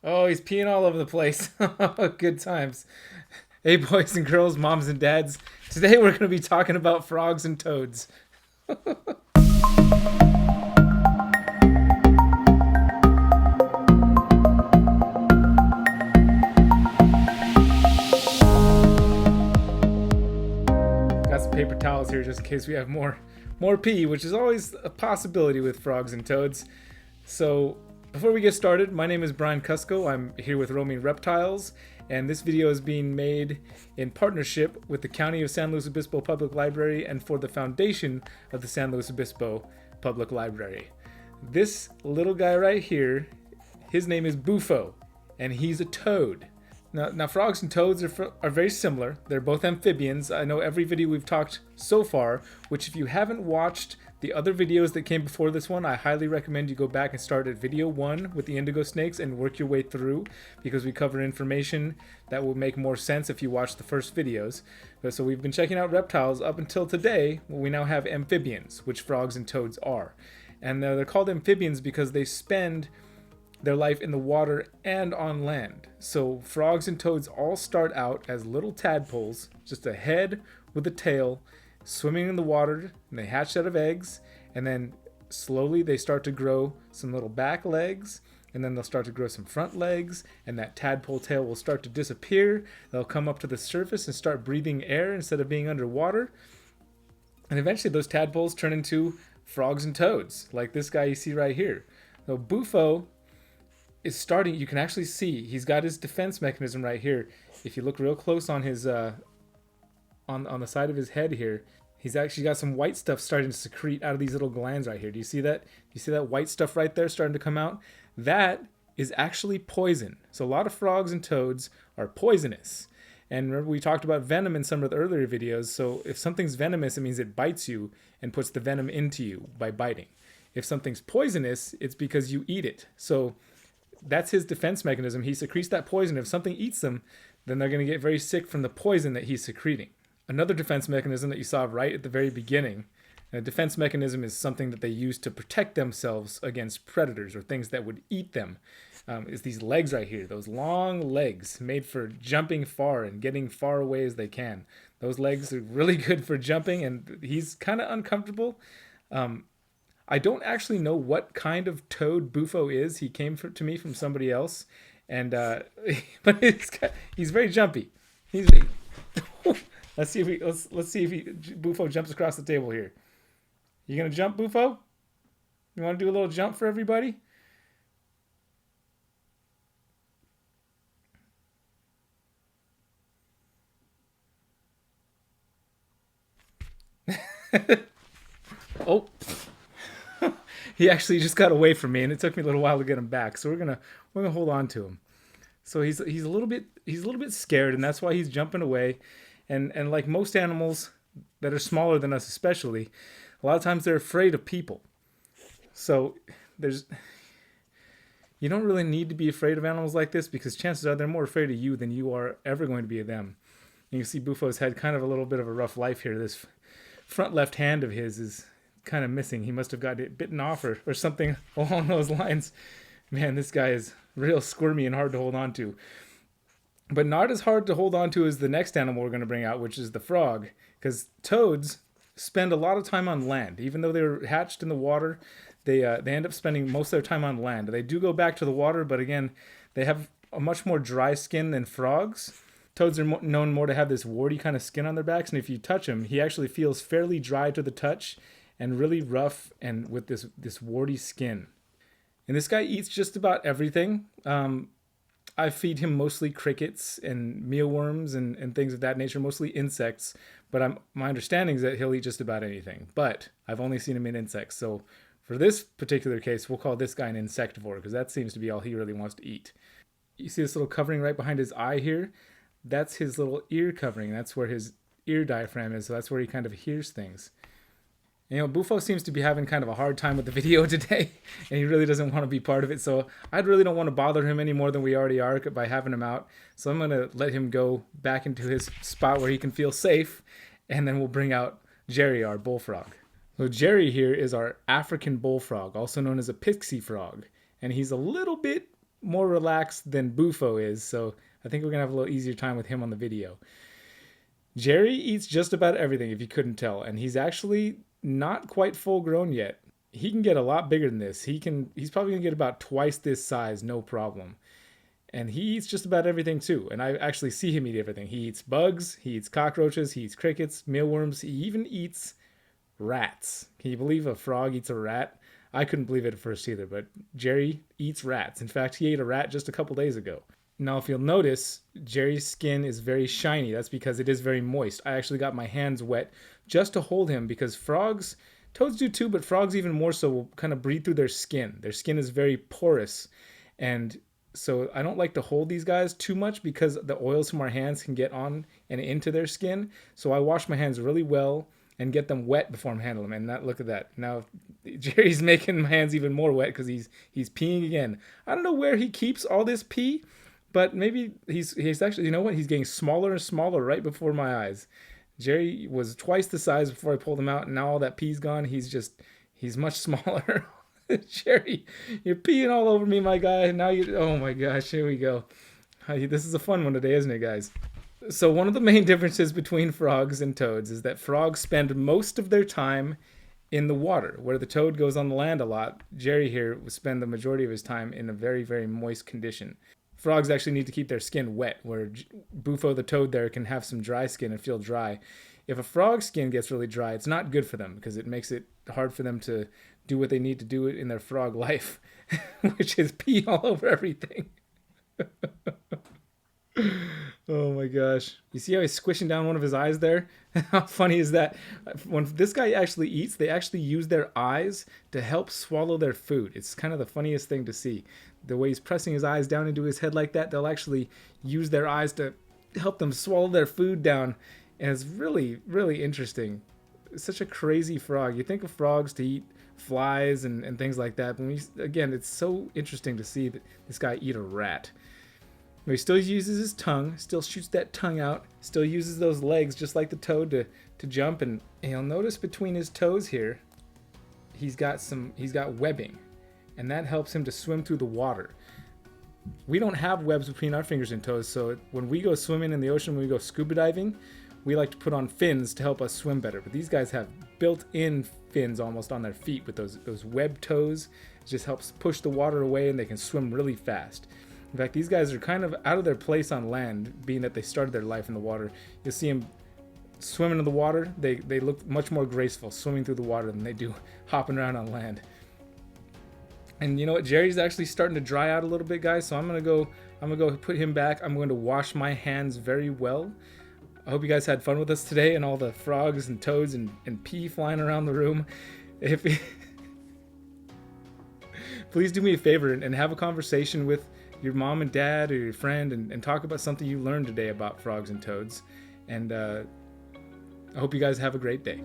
Oh, he's peeing all over the place. Good times. Hey, boys and girls, moms and dads. Today we're going to be talking about frogs and toads. Got some paper towels here just in case we have more pee, which is always a possibility with frogs and toads. So before we get started, my name is Brian Kusko. I'm here with Roaming Reptiles, and this video is being made in partnership with the County of San Luis Obispo Public Library and for the foundation of the San Luis Obispo Public Library. This little guy right here, his name is Bufo, and he's a toad. Now frogs and toads are very similar. They're both amphibians. I know every video we've talked so far, which if you haven't watched the other videos that came before this one, I highly recommend you go back and start at video 1 with the indigo snakes and work your way through, because we cover information that will make more sense if you watch the first videos. So we've been checking out reptiles up until today. We now have amphibians, which frogs and toads are. And they're called amphibians because they spend their life in the water and on land. So frogs and toads all start out as little tadpoles, just a head with a tail, swimming in the water, and they hatch out of eggs, and then slowly they start to grow some little back legs, and then they'll start to grow some front legs, and that tadpole tail will start to disappear. They'll come up to the surface and start breathing air instead of being underwater, and eventually those tadpoles turn into frogs and toads, like this guy you see right here. So Bufo is starting, you can actually see he's got his defense mechanism right here. If you look real close on his on the side of his head here, he's actually got some white stuff starting to secrete out of these little glands right here. Do you see that? Do you see that white stuff right there starting to come out? That is actually poison. So a lot of frogs and toads are poisonous. And remember, we talked about venom in some of the earlier videos. So if something's venomous, it means it bites you and puts the venom into you by biting. If something's poisonous, it's because you eat it. So that's his defense mechanism. He secretes that poison. If something eats them, then they're going to get very sick from the poison that he's secreting. Another defense mechanism that you saw right at the very beginning, a defense mechanism is something that they use to protect themselves against predators or things that would eat them, is these legs right here, those long legs made for jumping far and getting far away as they can. Those legs are really good for jumping, and he's kind of uncomfortable. I don't actually know what kind of toad Bufo is. He came to me from somebody else, and but he's very jumpy. Let's see if Bufo jumps across the table here. You gonna jump, Bufo? You want to do a little jump for everybody? Oh. He actually just got away from me, and it took me a little while to get him back. So we're gonna hold on to him. So he's a little bit scared, and that's why he's jumping away. And like most animals that are smaller than us, especially, a lot of times they're afraid of people. So you don't really need to be afraid of animals like this, because chances are they're more afraid of you than you are ever going to be of them. And you see Bufo's had kind of a little bit of a rough life here. This front left hand of his is kind of missing. He must have got it bitten off or something along those lines. Man, this guy is real squirmy and hard to hold on to. But not as hard to hold on to as the next animal we're going to bring out, which is the frog. Because toads spend a lot of time on land. Even though they were hatched in the water, they end up spending most of their time on land. They do go back to the water, but again, they have a much more dry skin than frogs. Toads are known more to have this warty kind of skin on their backs, and if you touch him, he actually feels fairly dry to the touch and really rough and with this warty skin. And this guy eats just about everything. I feed him mostly crickets and mealworms and things of that nature, mostly insects. But my understanding is that he'll eat just about anything. But I've only seen him in insects. So for this particular case, we'll call this guy an insectivore, because that seems to be all he really wants to eat. You see this little covering right behind his eye here? That's his little ear covering. That's where his ear diaphragm is. So that's where he kind of hears things. You know, Bufo seems to be having kind of a hard time with the video today, and he really doesn't want to be part of it. So I really don't want to bother him any more than we already are by having him out. So I'm going to let him go back into his spot where he can feel safe, and then we'll bring out Jerry, our bullfrog. So Jerry here is our African bullfrog, also known as a pixie frog, and he's a little bit more relaxed than Bufo is, so I think we're gonna have a little easier time with him on the video. Jerry eats just about everything, if you couldn't tell, and he's actually not quite full grown yet. He can get a lot bigger than this. He's probably gonna get about twice this size, no problem. And he eats just about everything too. And I actually see him eat everything. He eats bugs, he eats cockroaches, he eats crickets, mealworms, he even eats rats. Can you believe a frog eats a rat? I couldn't believe it at first either, but Jerry eats rats. In fact, he ate a rat just a couple days ago. Now, if you'll notice, Jerry's skin is very shiny. That's because it is very moist. I actually got my hands wet just to hold him because frogs, toads do too, but frogs even more so will kind of breathe through their skin. Their skin is very porous, and so I don't like to hold these guys too much because the oils from our hands can get on and into their skin. So I wash my hands really well and get them wet before I'm handling them. And look at that. Now Jerry's making my hands even more wet because he's peeing again. I don't know where he keeps all this pee, but maybe he's actually, you know what? He's getting smaller and smaller right before my eyes. Jerry was twice the size before I pulled him out, and now all that pee's gone. He's much smaller. Jerry, you're peeing all over me, my guy. Now oh my gosh, here we go. This is a fun one today, isn't it, guys? So one of the main differences between frogs and toads is that frogs spend most of their time in the water, where the toad goes on the land a lot. Jerry here will spend the majority of his time in a very, very moist condition. Frogs actually need to keep their skin wet, where Bufo the toad there can have some dry skin and feel dry. If a frog's skin gets really dry, it's not good for them because it makes it hard for them to do what they need to do in their frog life, which is pee all over everything. Oh my gosh. You see how he's squishing down one of his eyes there? How funny is that? When this guy actually eats, they actually use their eyes to help swallow their food. It's kind of the funniest thing to see. The way he's pressing his eyes down into his head like that, they'll actually use their eyes to help them swallow their food down. And it's really, really interesting. It's such a crazy frog. You think of frogs to eat flies and things like that. But again, it's so interesting to see that this guy eat a rat. He still uses his tongue, still shoots that tongue out, still uses those legs just like the toad to jump. And you'll notice between his toes here, he's got webbing, and that helps him to swim through the water. We don't have webs between our fingers and toes, so when we go swimming in the ocean, when we go scuba diving, we like to put on fins to help us swim better. But these guys have built-in fins almost on their feet with those web toes. It just helps push the water away, and they can swim really fast. In fact, these guys are kind of out of their place on land, being that they started their life in the water. You'll see them swimming in the water. They look much more graceful swimming through the water than they do hopping around on land. And you know what? Jerry's actually starting to dry out a little bit, guys. So I'm gonna go put him back. I'm going to wash my hands very well. I hope you guys had fun with us today and all the frogs and toads and pee flying around the room. Please do me a favor and have a conversation with your mom and dad or your friend and talk about something you learned today about frogs and toads. And I hope you guys have a great day.